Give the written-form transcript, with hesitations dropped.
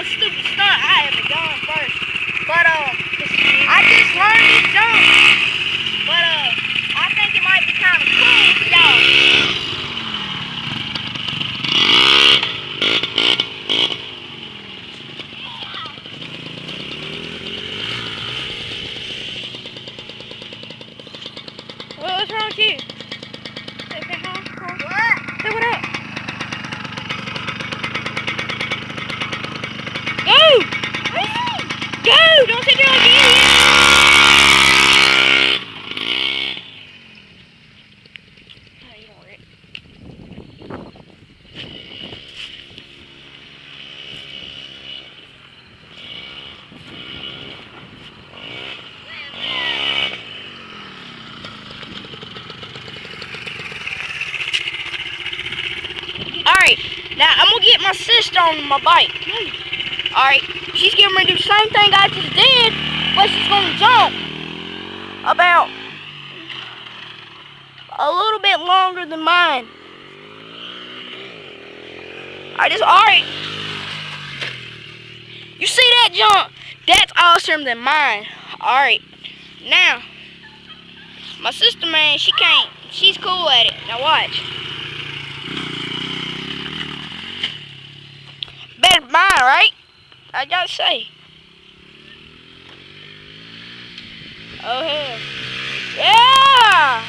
most stupid stunt I ever done first. But I just learned this jump. But I think it might be kind of cool for y'all. What's wrong with you? Say hi. What? Say what up. Go! Go! Don't sit there like an idiot! Oh, you don't worry. Alright, now I'm gonna get my sister on my bike. Alright, she's getting ready to do the same thing I just did, but she's gonna jump about a little bit longer than mine. Alright. You see that jump? That's awesome than mine. Alright, now, my sister, man, she's cool at it. Now watch. Better than mine, right? I gotta say. Oh hell. Yeah!